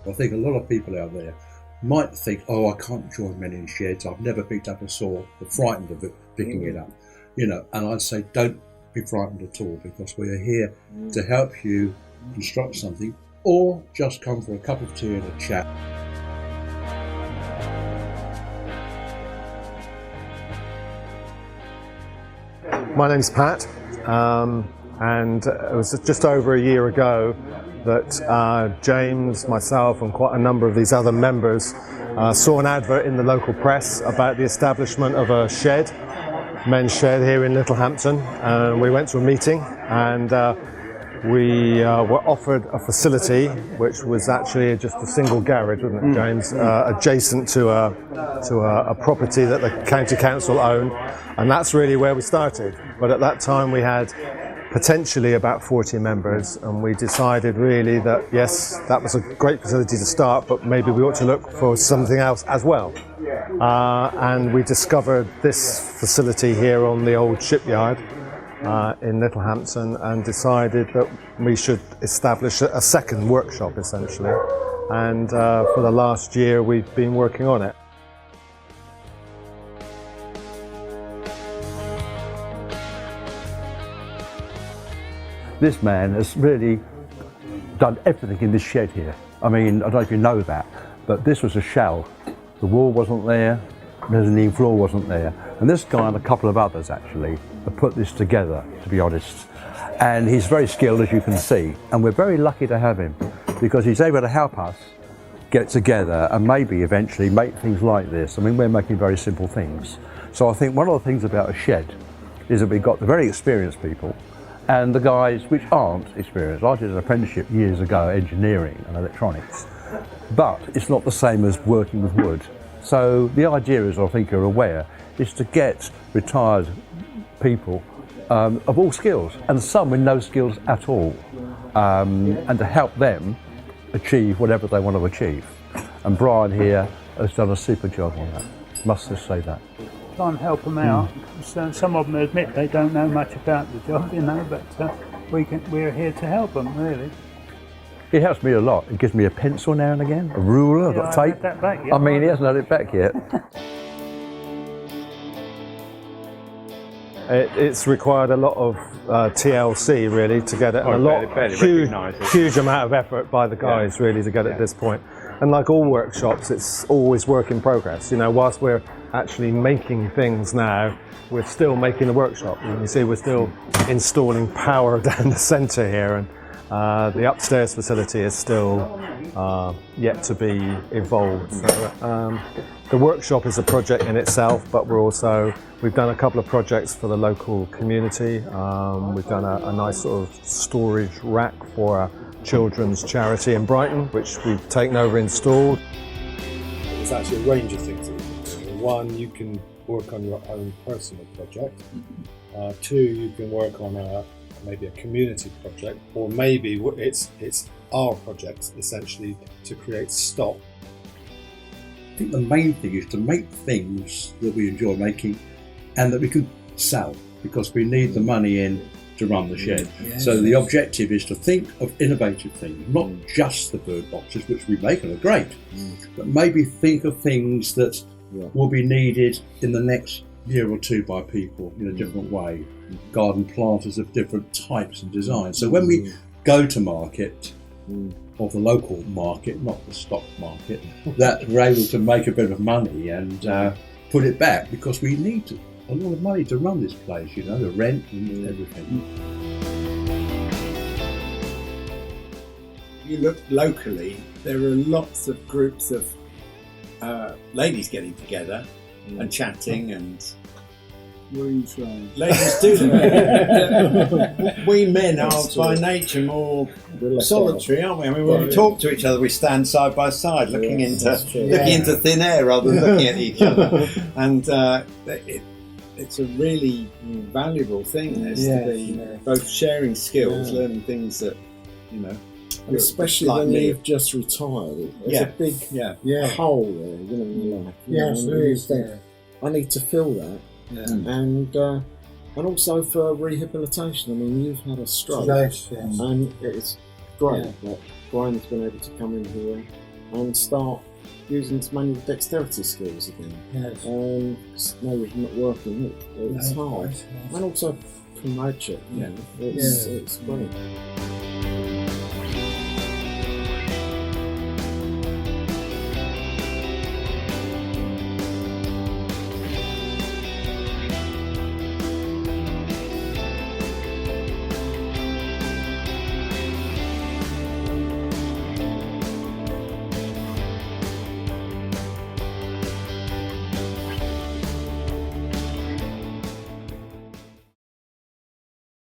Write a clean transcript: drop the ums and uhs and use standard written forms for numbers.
I think a lot of people out there might think, oh, I can't join men in sheds, I've never picked up a saw, they're frightened of it, picking it up, you know, and I'd say don't be frightened at all, because we are here to help you construct something, or just come for a cup of tea and a chat. My name's Pat, and it was just over a year ago that James, myself and quite a number of these other members saw an advert in the local press about the establishment of a shed, men's shed here in Littlehampton, and we went to a meeting and we were offered a facility which was actually just a single garage, wasn't it, James, adjacent to a property that the county council owned, and that's really where we started. But at that time we had potentially about 40 members, and we decided really that yes, that was a great facility to start, but maybe we ought to look for something else as well. And we discovered this facility here on the old Shipyard in Littlehampton, and decided that we should establish a second workshop essentially, and for the last year we've been working on it. This man has really done everything in this shed here. I mean, I don't know if you know that, but this was a shell. The wall wasn't there, the mezzanine floor wasn't there. And this guy and a couple of others actually have put this together, to be honest. And he's very skilled, as you can see. And we're very lucky to have him, because he's able to help us get together and maybe eventually make things like this. I mean, we're making very simple things. So I think one of the things about a shed is that we've got the very experienced people and the guys which aren't experienced. I did an apprenticeship years ago, engineering and electronics, but it's not the same as working with wood. So the idea is, I think you're aware, is to get retired people of all skills, and some with no skills at all, and to help them achieve whatever they want to achieve. And Brian here has done a super job on that, must just say that. Try and help them out. So some of them admit they don't know much about the job, you know, but we're here to help them, really. It helps me a lot. It gives me a pencil now and again, a ruler, I've got tape. That back yet, I mean, he hasn't had it back yet. It's required a lot of TLC really to get it, and a lot, huge amount of effort by the guys really to get it to this point. And like all workshops, it's always work in progress. You know, whilst we're actually making things now, we're still making the workshop. You can see we're still installing power down the centre here, and the upstairs facility is still yet to be evolved. So, the workshop is a project in itself, but we've done a couple of projects for the local community. We've done a nice sort of storage rack for a children's charity in Brighton, which we've taken over installed. There's actually a range of things that you can do. One, you can work on your own personal project. Two, you can work on maybe a community project, or maybe it's our project essentially to create stock. I think the main thing is to make things that we enjoy making and that we can sell, because we need the money in to run the shed. So the objective is to think of innovative things, not just the bird boxes, which we make and are great, but maybe think of things that will be needed in the next year or two by people in a different way. Garden planters of different types and designs. So when we go to market, or the local market, not the stock market, that we're able to make a bit of money and put it back, because we need a lot of money to run this place, you know, the rent and everything. You look locally, there are lots of groups of ladies getting together and chatting, and ladies do that. We men are by nature more solitary, aren't we? I mean, when we talk to each other, we stand side by side, looking into thin air rather than looking at each other. And it's a really valuable thing. This to be both sharing skills, learning things that And especially like when you've just retired, there's a big hole there, in your life. Yes, there is. I need to fill that. And also for rehabilitation. I mean, you've had a stroke, and it's great that Brian's been able to come in here and start using some manual dexterity skills again. Yes. Because now you're not working, it's hard. And also promote it. Yeah. It's brilliant.